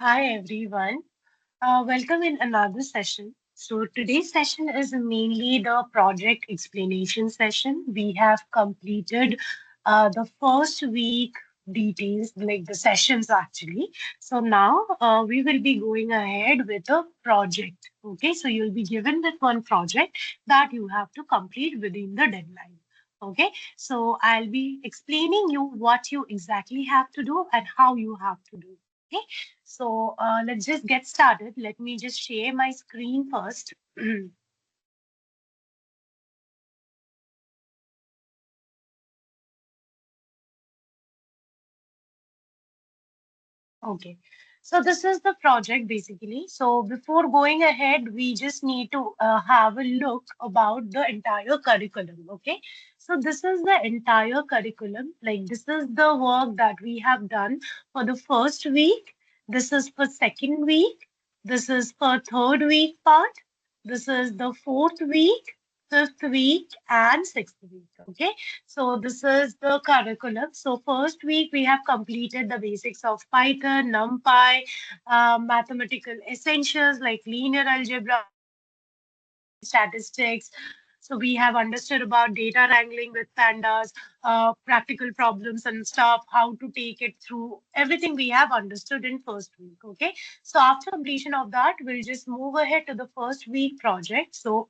Hi everyone. Welcome in another session. So today's session is mainly the project explanation session. We have completed the first week details, like the sessions actually. So now we will be going ahead with a project. Okay, so you'll be given with one project that you have to complete within the deadline. Okay, so I'll be explaining you what you exactly have to do and how you have to do. Okay. So let's just get started. Let me just share my screen first. Okay. So this is the project basically. So before going ahead, we just need to have a look about the entire curriculum. Okay. So this is the entire curriculum. Like this is the work that we have done for the first week. This is for second week. This is for third week part. This is the fourth week, fifth week, and sixth week. Okay. So this is the curriculum. So first week we have completed the basics of Python, NumPy, mathematical essentials like linear algebra, statistics. So we have understood about data wrangling with pandas, practical problems and stuff, how to take it through. Everything we have understood in first week. Okay. So after completion of that, we'll just move ahead to the first week project. So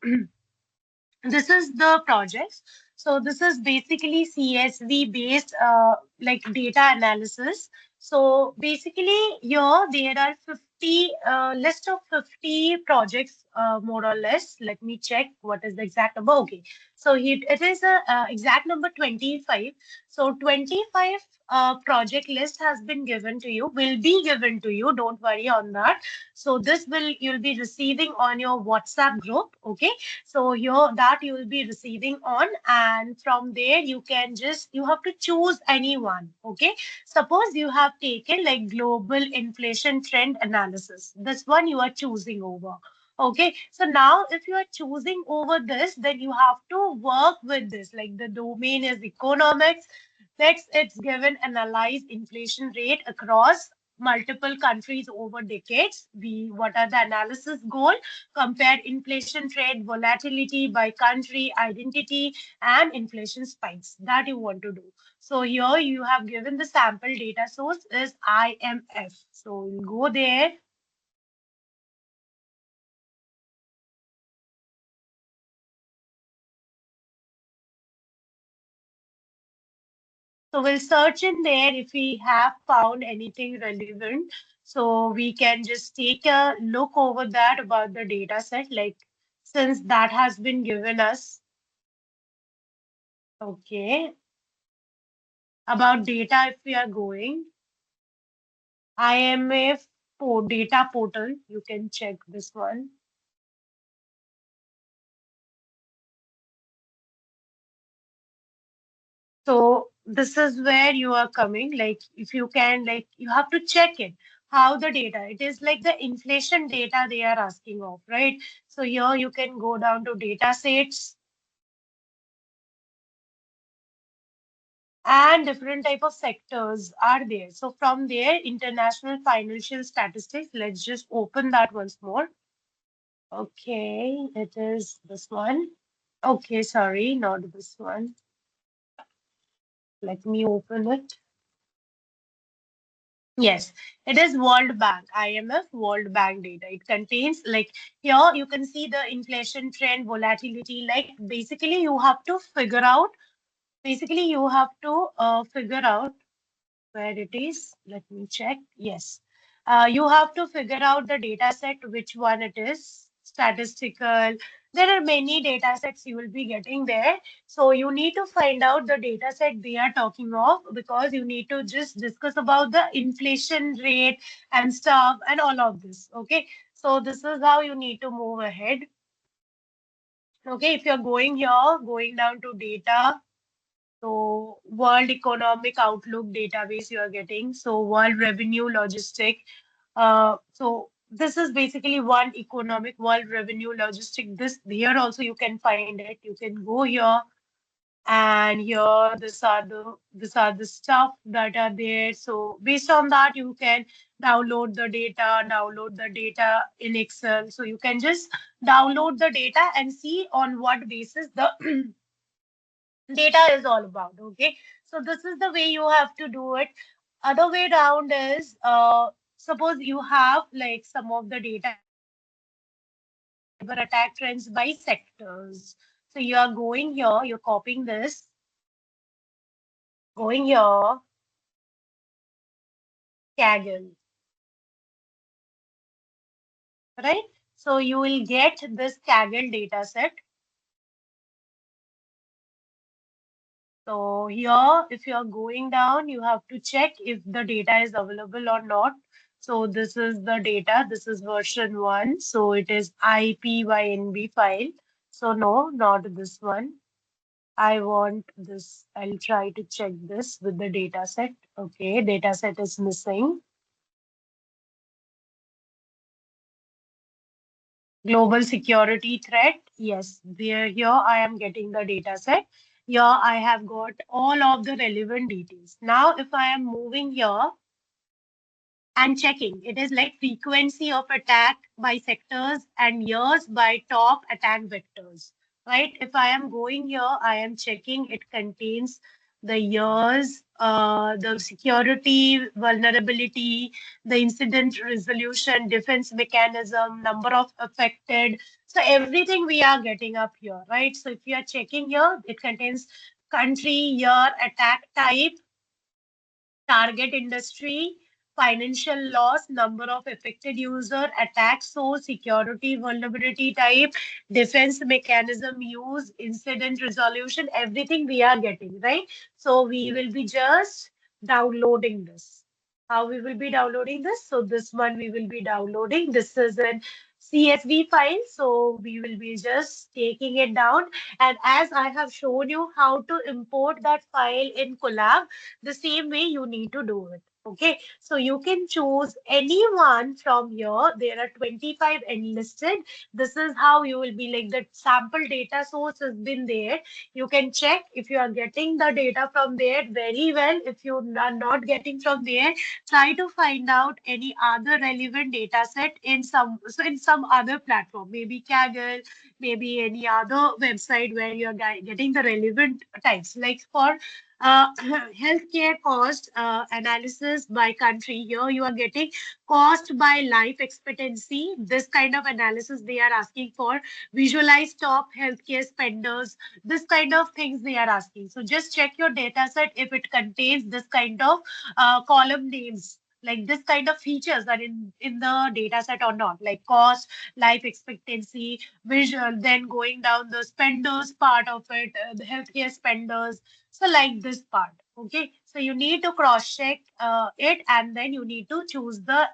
this is the project. So this is basically CSV based like data analysis. So basically here there are 50 list of 50 projects more or less. Let me check what is the exact number. Okay. So it is a exact number 25. So 25 project list has been given to you, will be given to you. Don't worry on that. So this will you'll be receiving on your WhatsApp group. Okay, so here that you will be receiving on, and from there you have to choose anyone. Okay, suppose you have taken like global inflation trend analysis. This one you are choosing over. Okay, so now if you are choosing over this, then you have to work with this. Like the domain is economics. Next, it's given analyze inflation rate across multiple countries over decades. What are the analysis goal? Compare inflation trend, volatility by country, identity, and inflation spikes that you want to do. So here you have given the sample data source is IMF. So you go there. So we'll search in there if we have found anything relevant. So we can just take a look over that about the data set, like since that has been given us. Okay. About data, if we are going, IMF data portal, you can check this one. So this is where you are coming. Like if you can, like you have to check it. How the data, it is like the inflation data they are asking of, right? So here you can go down to data sets and different type of sectors are there. So from there, international financial statistics, let's just open that once more. Okay, it is this one. Okay, sorry, not this one. Let me open it. Yes, it is World Bank, IMF World Bank data. It contains like here you can see the inflation trend, volatility. Like basically you have to figure out. Basically you have to figure out where it is. Let me check. Yes. You have to figure out the data set, which one it is, statistical. There are many data sets you will be getting there. So you need to find out the data set they are talking of because you need to just discuss about the inflation rate and stuff and all of this. Okay. So this is how you need to move ahead. Okay. If you're going here, going down to data, so World Economic Outlook database you are getting. So World Revenue Logistic. So this is basically one economic world revenue logistic. This here also you can find it. You can go here And here these are the stuff that are there. So based on that, you can download the data in Excel. So you can just download the data and see on what basis the data is all about. Okay, so this is the way you have to do it. Other way around is suppose you have like some of the data cyber attack trends by sectors. So you are going here, you're copying this, going here, Kaggle, right? So you will get this Kaggle data set. So here, if you are going down, you have to check if the data is available or not. So this is the data. This is version 1. So it is IPYNB file. So no, not this one. I want this. I'll try to check this with the data set. Okay, data set is missing. Global security threat. Yes, here I am getting the data set. Here I have got all of the relevant details. Now, if I am moving here and checking, it is like frequency of attack by sectors and years by top attack vectors, right? If I am going here, I am checking it contains the years, the security vulnerability, the incident resolution, defense mechanism, number of affected. So everything we are getting up here, right? So if you are checking here, it contains country, year, attack type, target industry, financial loss, number of affected user, attack source, security vulnerability type, defense mechanism use, incident resolution, everything we are getting, right? So we will be just downloading this. How we will be downloading this? So this one we will be downloading. This is an CSV file. So we will be just taking it down. And as I have shown you how to import that file in Collab, the same way you need to do it. Okay, so you can choose anyone from here. There are 25 enlisted. This is how you will be like the sample data source has been there. You can check if you are getting the data from there very well. If you are not getting from there, try to find out any other relevant data set in some other platform, maybe Kaggle, maybe any other website where you are getting the relevant types. Like for healthcare cost analysis by country. Here you are getting cost by life expectancy. This kind of analysis they are asking for. Visualize top healthcare spenders. This kind of things they are asking. So just check your data set if it contains this kind of column names. Like this kind of features are in the data set or not, like cost, life expectancy, visual, then going down the spenders part of it, the healthcare spenders, so like this part, okay? So you need to cross check it and then you need to choose the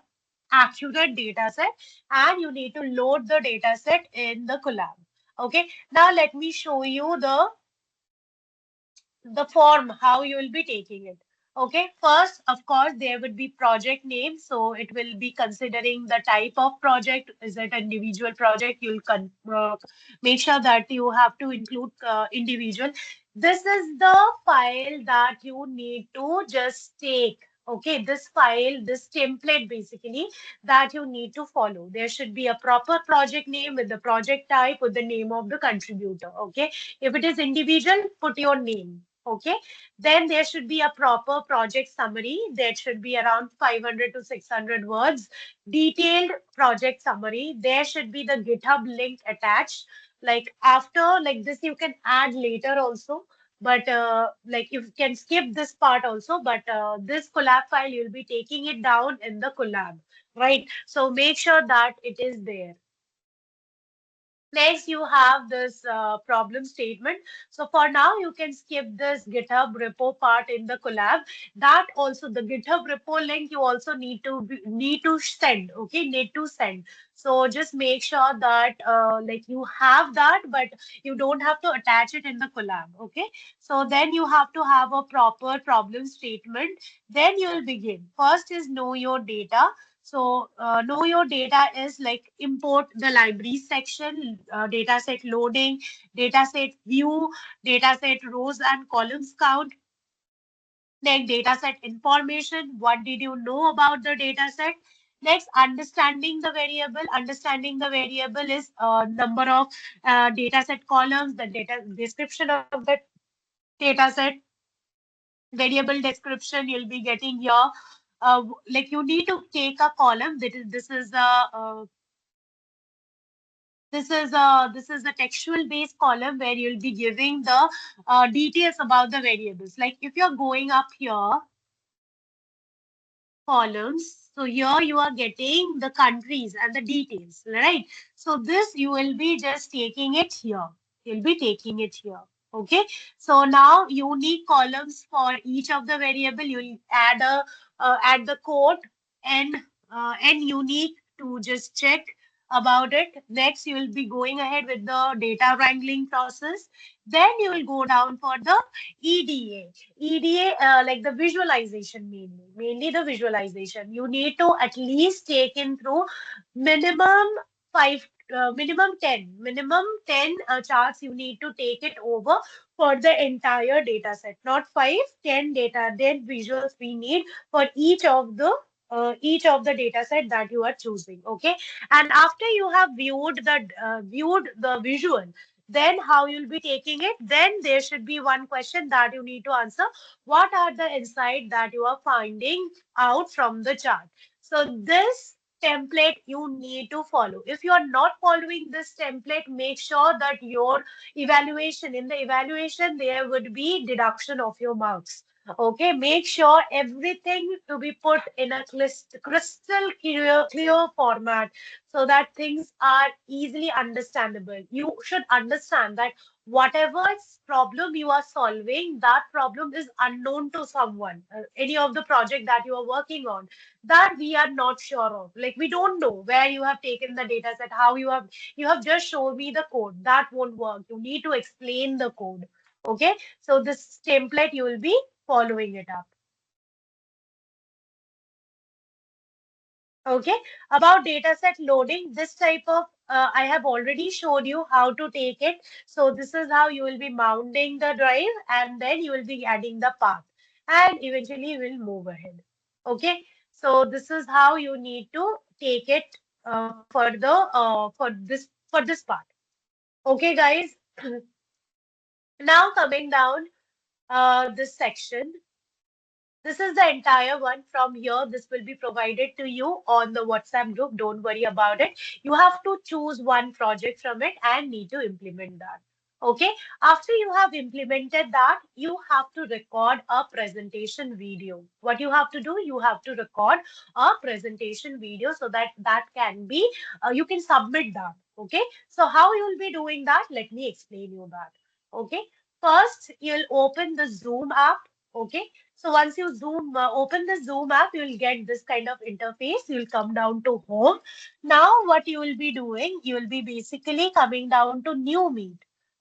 accurate data set and you need to load the data set in the Collab. Okay, now let me show you the form, how you will be taking it. Okay, first, of course, there would be project name. So it will be considering the type of project. Is it individual project? You'll make sure that you have to include individual. This is the file that you need to just take. Okay, this file, this template basically that you need to follow. There should be a proper project name with the project type with the name of the contributor. Okay, if it is individual, put your name. Okay, then there should be a proper project summary. There should be around 500 to 600 words. Detailed project summary. There should be the GitHub link attached. Like after, like this, you can add later also. But like you can skip this part also. But this collab file, you'll be taking it down in the collab, right? So make sure that it is there. Next, you have this problem statement. So for now, you can skip this GitHub repo part in the collab. That also the GitHub repo link you also need to send. Okay, need to send. So just make sure that like you have that, but you don't have to attach it in the collab. Okay. So then you have to have a proper problem statement. Then you will begin. First is know your data. So know your data is like import the library section, data set loading, data set view, data set rows and columns count, like data set information. What did you know about the data set? Next, understanding the variable. Understanding the variable is number of data set columns, the data description of the data set, variable description you'll be getting here. Like you need to take a column. This is a this is a textual based column where you'll be giving the details about the variables. Like if you're going up here, columns. So here you are getting the countries and the details, right? So this you will be just taking it here. You'll be taking it here. Okay. So now unique columns for each of the variable. You'll add the code and unique to just check about it. Next, you will be going ahead with the data wrangling process. Then you will go down for the EDA. EDA, like the visualization mainly the visualization. You need to at least take in through minimum five, minimum 10 charts you need to take it over for the entire data set, not 5, 10 data, 10 visuals we need for each of the data set that you are choosing. Okay. And after you have viewed the visual, then how you'll be taking it, then there should be one question that you need to answer. What are the insight that you are finding out from the chart? So this template you need to follow. If you are not following this template, make sure that your in the evaluation there would be deduction of your marks. Okay, make sure everything to be put in a crystal clear format so that things are easily understandable. You should understand that whatever problem you are solving, that problem is unknown to someone. Any of the project that you are working on, that we are not sure of. Like we don't know where you have taken the data set, how you have just shown me the code. That won't work. You need to explain the code. Okay, so this template you will be following it up. Okay, about dataset loading, this type of I have already showed you how to take it. So this is how you will be mounting the drive and then you will be adding the path and eventually we'll move ahead. Okay, so this is how you need to take it for this part. Okay, guys. Now coming down this section. This is the entire one from here. This will be provided to you on the WhatsApp group. Don't worry about it. You have to choose one project from it and need to implement that. Okay. After you have implemented that, you have to record a presentation video. What you have to do, you have to record a presentation video so that that can be, you can submit that. Okay. So how you will be doing that? Let me explain you that. Okay. First, you'll open the Zoom app. Okay, so once you open the Zoom app, you'll get this kind of interface. You'll come down to home. Now, what you will be doing, you will be basically coming down to new meet.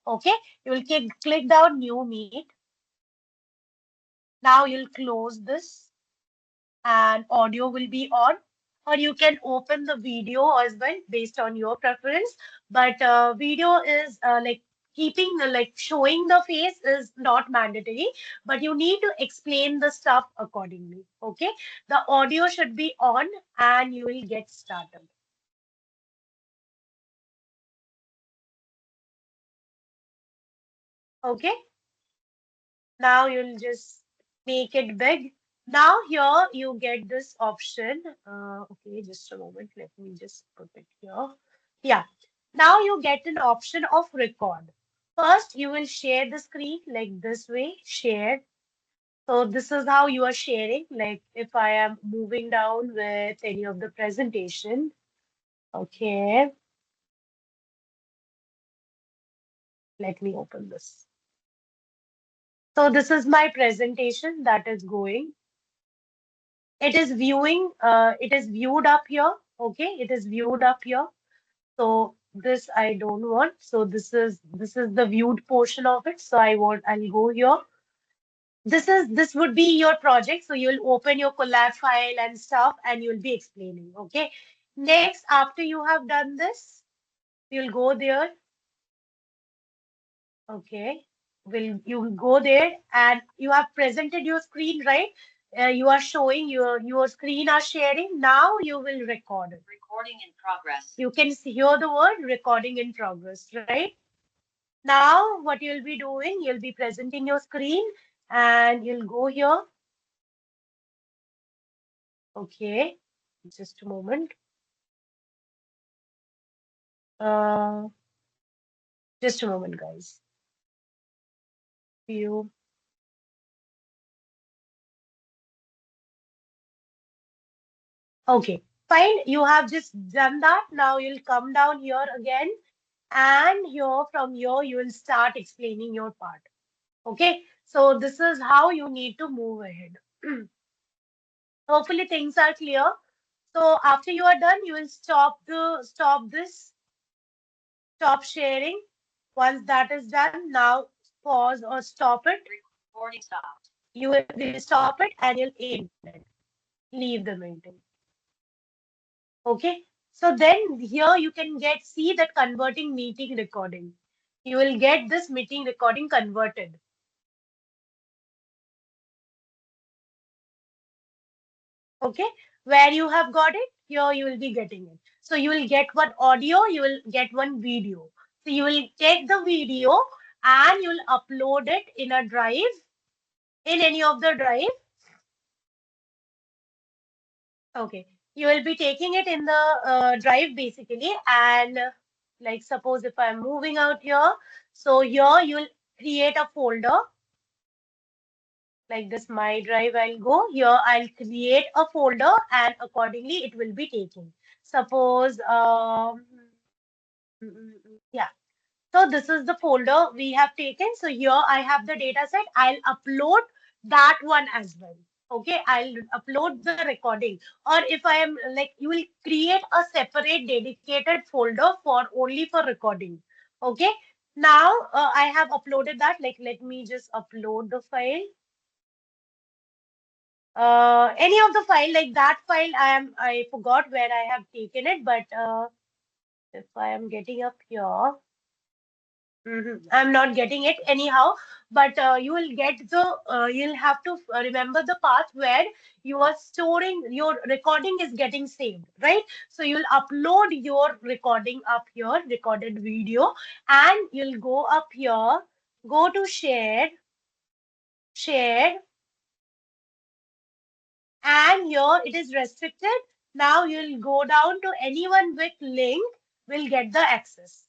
Okay, you will click down new meet. Now you'll close this and audio will be on, or you can open the video as well based on your preference. But video is like keeping like showing the face is not mandatory, but you need to explain the stuff accordingly. Okay, the audio should be on and you will get started. Okay, now you'll just make it big. Now here you get this option. Okay, just a moment. Let me just put it here. Yeah. Now you get an option of record. First, you will share the screen like this way, share. So this is how you are sharing. Like if I am moving down with any of the presentation. Okay, let me open this. So this is my presentation that is going. It is viewed up here. Okay, it is viewed up here. So this I don't want. So this is the viewed portion of it. So I'll go here. this would be your project. So you'll open your collab file and stuff, and you'll be explaining. Okay. Next, after you have done this, you'll go there. Okay. Will you will go there and you have presented your screen, right? You are showing your screen are sharing. Now you will record it. Recording in progress. You can hear the word recording in progress, right? Now what you'll be doing, you'll be presenting your screen and you'll go here. Okay, just a moment. Uh, just a moment, guys. You okay? Fine. You have just done that. Now you'll come down here again, and here from here you will start explaining your part. Okay. So this is how you need to move ahead. Hopefully things are clear. So after you are done, you will stop this, stop sharing. Once that is done, now pause or stop it. Recording stopped. You will stop it and you'll end it. Leave the meeting. Okay. So then here you can see that converting meeting recording. You will get this meeting recording converted. Okay. Where you have got it, here you will be getting it. So you will get one audio, you will get one video. So you will take the video and you will upload it in a drive, in any of the drive. Okay. You will be taking it in the drive basically. And like suppose if I'm moving out here, so here you will create a folder like this. My drive, I'll go here, I'll create a folder and accordingly it will be taken. Suppose, yeah. So this is the folder we have taken. So here I have the data set. I'll upload that one as well. Okay, I'll upload the recording. Or if I am like, you will create a separate dedicated folder for only for recording. Okay, now I have uploaded that. Like, let me just upload the file. Any of the file, like that file, I forgot where I have taken it, but if I am getting up here. I'm not getting it anyhow, but you will get the, you'll have to remember the path where you are storing your recording is getting saved, right? So you'll upload your recording up here, recorded video, and you'll go up here, go to share, and here it is restricted. Now you'll go down to anyone with link will get the access.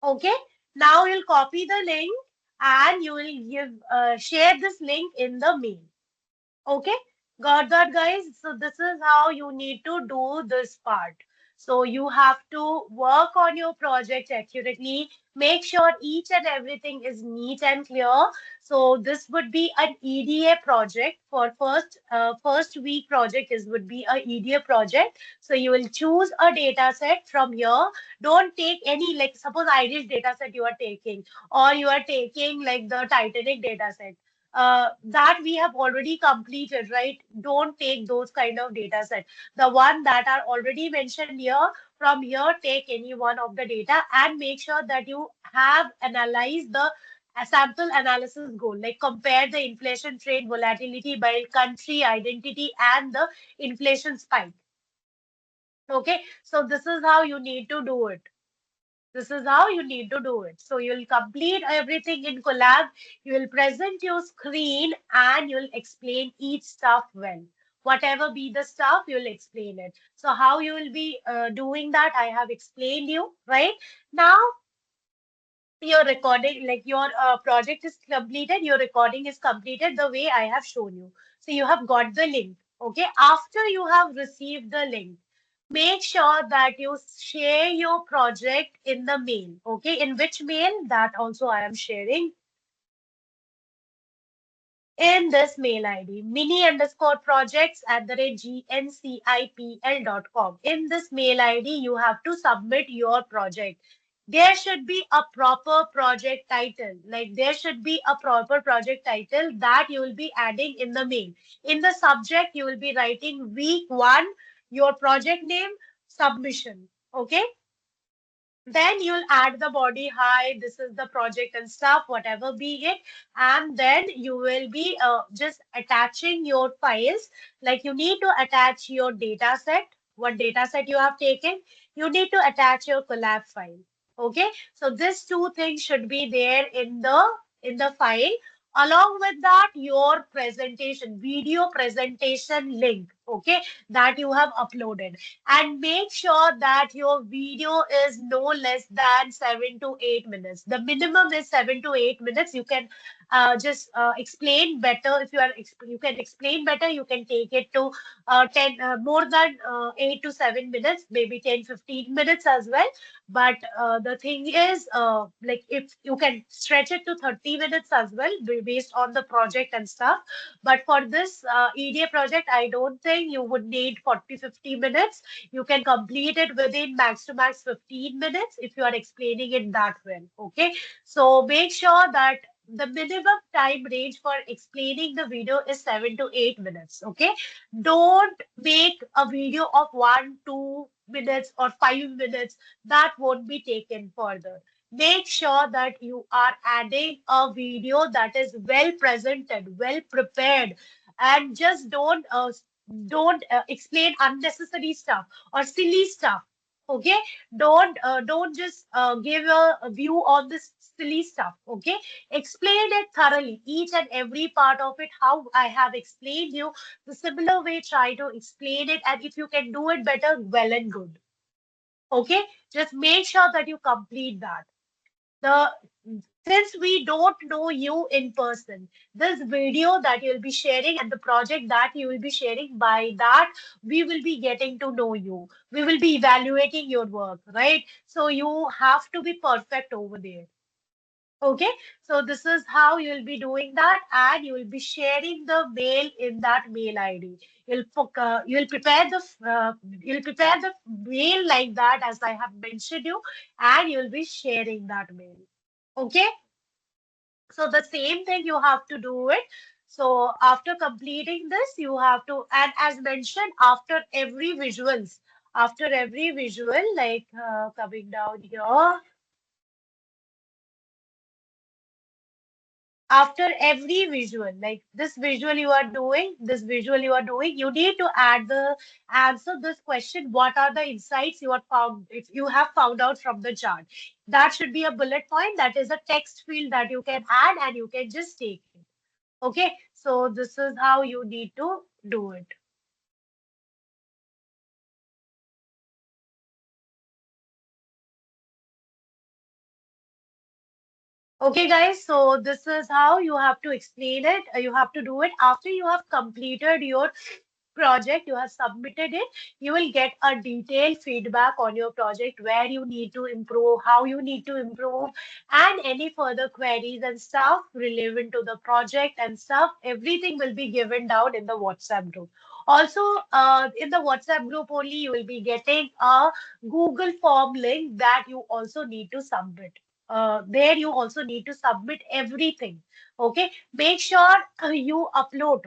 Okay, now you'll copy the link and you will share this link in the mail. Okay, got that, guys? So this is how you need to do this part. So you have to work on your project accurately, make sure each and everything is neat and clear. So this would be an EDA project for first week project is would be a EDA project. So you will choose a data set from here. Don't take any, like suppose Irish data set you are taking, or you are taking like the Titanic data set that we have already completed, right? Don't take those kind of data set. The one that are already mentioned here, from here, take any one of the data and make sure that you have analyzed the sample analysis goal, like compare the inflation trade volatility by country identity and the inflation spike. Okay, so this is how you need to do it. This is how you need to do it. So you'll complete everything in Collab. You will present your screen and you'll explain each stuff well. Whatever be the stuff, you'll explain it. So how you will be doing that, I have explained you, right? Now, your recording, like your project is completed, your recording is completed the way I have shown you. So you have got the link. Okay. After you have received the link, make sure that you share your project in the mail. Okay. In which mail? That also I am sharing in this mail ID, mini_projects@gncipl.com. In this mail ID, you have to submit your project. there should be a proper project title. Like there should be a proper project title that you will be adding in the mail. In the subject, you will be writing week one, your project name, submission. Okay. Then you'll add the body, hi, this is the project and stuff, whatever be it. And then you will be just attaching your files. Like you need to attach your data set, what data set you have taken. You need to attach your collab file. Okay. So these two things should be there in the file. Along with that, your presentation, video presentation link, okay, that you have uploaded, and make sure that your video is no less than 7 to 8 minutes. The minimum is 7 to 8 minutes. You can just explain better. If you are, you can explain better. You can take it to 10, more than 8 to 7 minutes, maybe 10, 15 minutes as well. But the thing is, like if you can stretch it to 30 minutes as well, based on the project and stuff. But for this EDA project, I don't think you would need 40, 50 minutes. You can complete it within max to max 15 minutes if you are explaining it that well. Okay. So make sure that the minimum time range for explaining the video is 7 to 8 minutes. Okay. Don't make a video of 1, 2 minutes or 5 minutes. That won't be taken further. Make sure that you are adding a video that is well presented, well prepared, and just don't explain unnecessary stuff or silly stuff. Okay, don't just give a view on this silly stuff. Okay, explain it thoroughly, each and every part of it, how I have explained you. The similar way, try to explain it, and if you can do it better, well and good. Okay, just make sure that you complete that. The Since we don't know you in person, this video that you'll be sharing and the project that you will be sharing, by that we will be getting to know you. We will be evaluating your work, right? So you have to be perfect over there. Okay, so this is how you'll be doing that, and you will be sharing the mail in that mail ID. You'll prepare you'll prepare the mail like that as I have mentioned you, and you'll be sharing that mail. Okay, so the same thing you have to do it. So after completing this, you have to, and as mentioned, after every visual, like coming down here, after every visual, like this visual you are doing, you need to add the answer this question. What are the insights you have found, if you have found out from the chart? That should be a bullet point. That is a text field that you can add and you can just take it. Okay, so this is how you need to do it. Okay, guys, so this is how you have to explain it. You have to do it after you have completed your project, you have submitted it. You will get a detailed feedback on your project, where you need to improve, how you need to improve, and any further queries and stuff relevant to the project and stuff. Everything will be given down in the WhatsApp group. Also, in the WhatsApp group only, you will be getting a Google form link that you also need to submit. There you also need to submit everything. Okay, you upload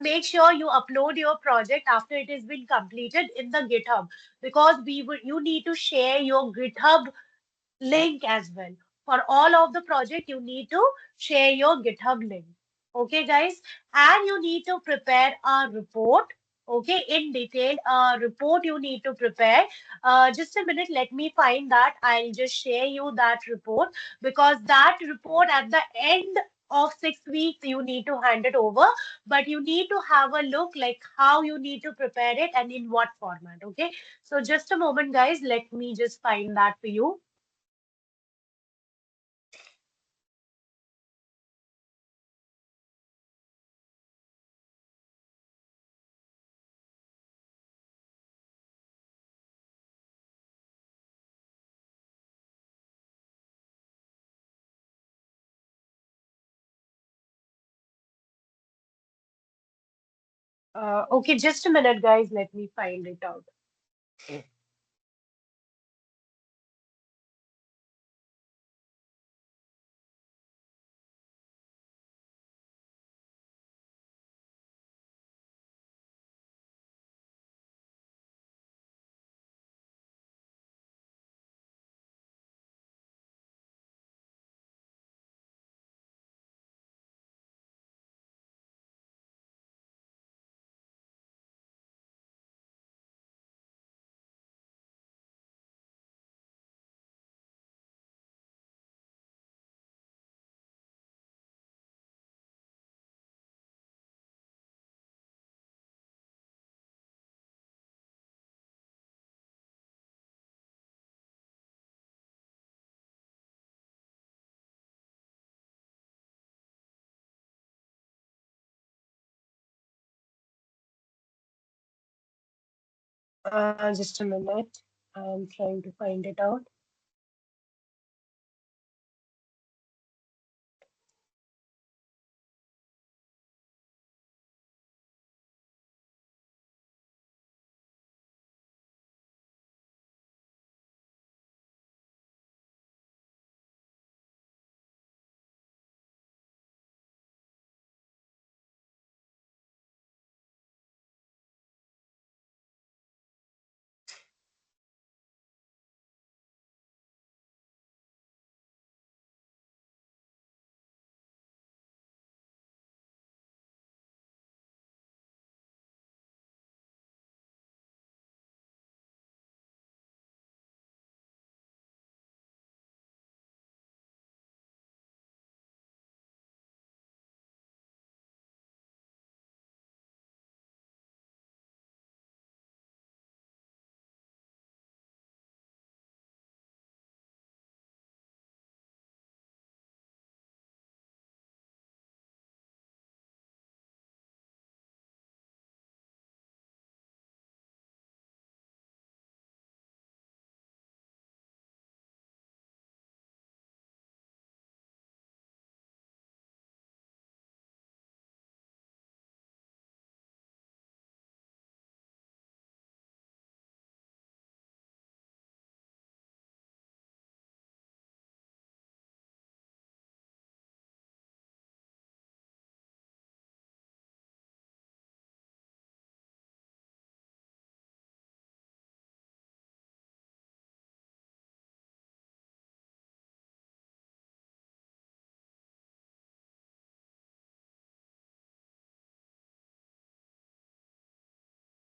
make sure you upload your project after it has been completed in the GitHub, because you need to share your GitHub link as well. For all of the project, you need to share your GitHub link. Okay, guys, and you need to prepare a report. Okay, in detail, report you need to prepare. Just a minute, let me find that. I'll just share you that report, because that report at the end of 6 weeks you need to hand it over, but you need to have a look like how you need to prepare it and in what format. Okay, so just a moment, guys, let me just find that for you. Okay, just a minute, guys. Let me find it out. Just a minute. I'm trying to find it out.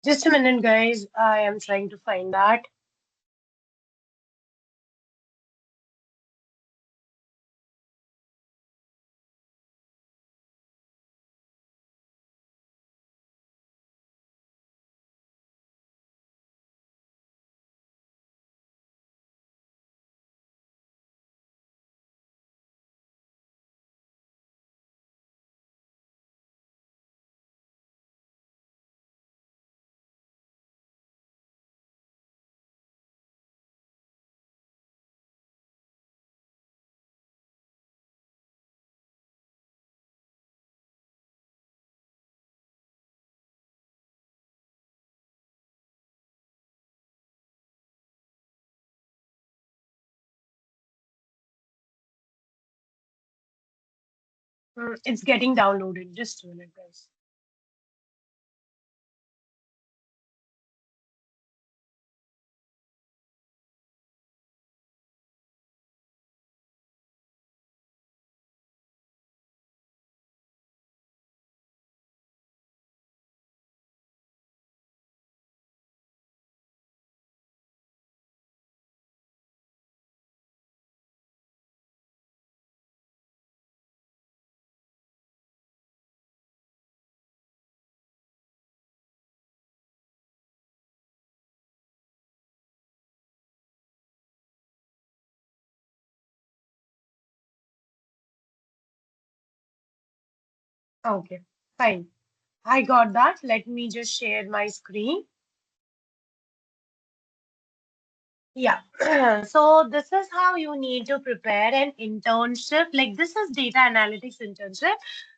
Just a minute, guys. I am trying to find that. It's getting downloaded. Just a minute, guys. Okay, fine. I got that. Let me just share my screen. Yeah. So this is how you need to prepare an internship. Like this is data analytics internship.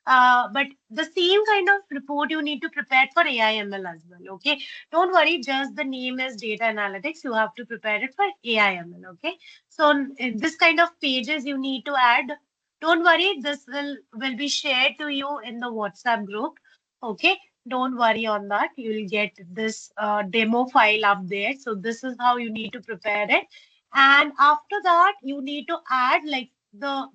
But the same kind of report you need to prepare for AIML as well. Okay. Don't worry, just the name is data analytics. You have to prepare it for AIML. Okay. So in this kind of pages you need to add. Don't worry, this will be shared to you in the WhatsApp group. Okay. Don't worry on that. You'll get this demo file up there. So this is how you need to prepare it. And after that, you need to add like the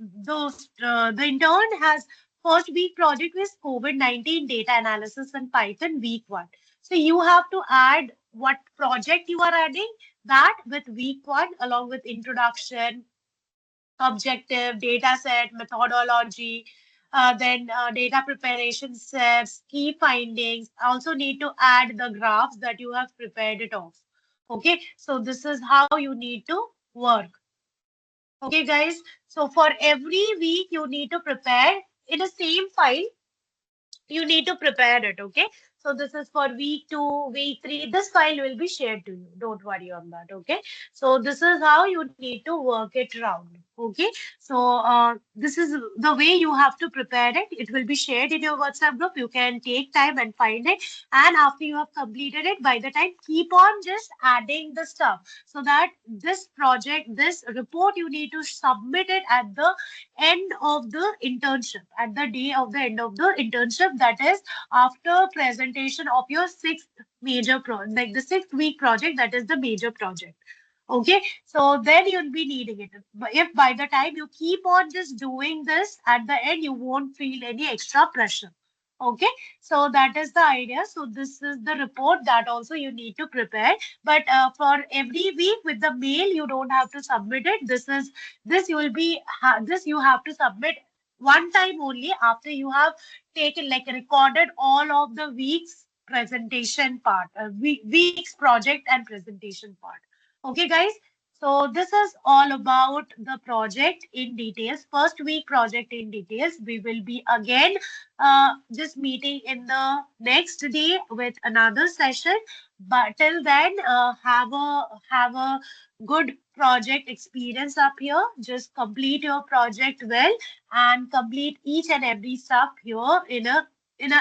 intern has first week project with COVID-19 data analysis and Python week one. So you have to add what project you are adding that with week one along with introduction, objective, data set, methodology, then data preparation steps, key findings. Also need to add the graphs that you have prepared it off. Okay, so this is how you need to work. Okay, guys. So for every week, you need to prepare in the same file. You need to prepare it. Okay. So this is for week 2, week 3. This file will be shared to you. Don't worry on that. Okay. So this is how you need to work it around. Okay. So this is the way you have to prepare it. It will be shared in your WhatsApp group. You can take time and find it. And after you have completed it, by the time, keep on just adding the stuff so that this project, this report, you need to submit it at the end of the internship, at the day of the end of the internship. That is after presentation of your sixth major project, like the 6 week project, that is the major project. Okay, so then you'll be needing it. But if by the time you keep on just doing this, at the end, you won't feel any extra pressure. Okay, so that is the idea. So this is the report that also you need to prepare. But for every week with the mail, you don't have to submit it. This you will be this you have to submit one time only after you have taken, like, recorded all of the week's presentation part, week's project and presentation part. Okay, guys. So this is all about the project in details. First week project in details. We will be again just meeting in the next day with another session. But till then, have a good project experience up here. Just complete your project well and complete each and every stuff here in a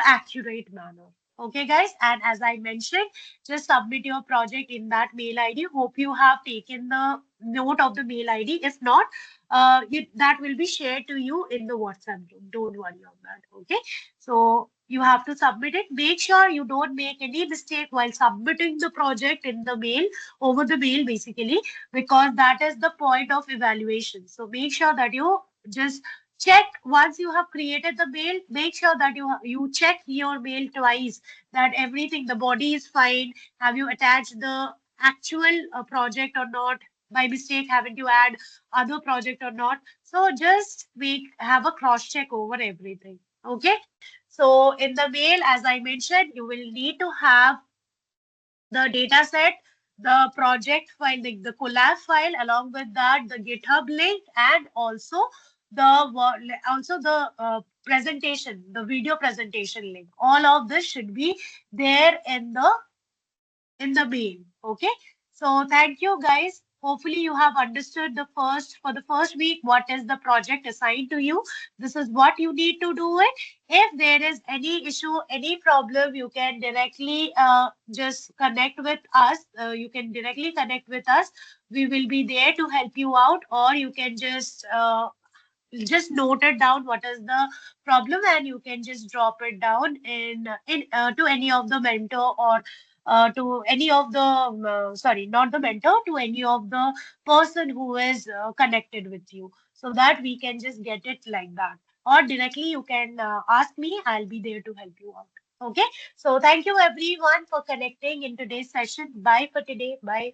accurate manner. Okay, guys. And as I mentioned, just submit your project in that mail ID. Hope you have taken the note of the mail ID. If not, that will be shared to you in the WhatsApp group. Don't worry on that. Okay. So you have to submit it. Make sure you don't make any mistake while submitting the project in the mail, over the mail, basically, because that is the point of evaluation. So make sure that you just check once you have created the mail. Make sure that you check your mail twice, that everything, the body is fine. Have you attached the actual project or not? By mistake, haven't you add other project or not? So just have a cross check over everything. Okay. So in the mail, as I mentioned, you will need to have the data set, the project file, the collab file, along with that, the GitHub link, and also the presentation, the video presentation link. All of this should be there in the mail. Okay. So thank you, guys. Hopefully you have understood for the first week what is the project assigned to you. This is what you need to do it. If there is any issue, any problem, you can directly just connect with us. You can directly connect with us. We will be there to help you out, or you can just note it down what is the problem, and you can just drop it down in to any of the mentor, or to any of the sorry, not the mentor, to any of the person who is connected with you, so that we can just get it like that. Or directly you can ask me. I'll be there to help you out. Okay. So thank you everyone for connecting in today's session. Bye for today. Bye.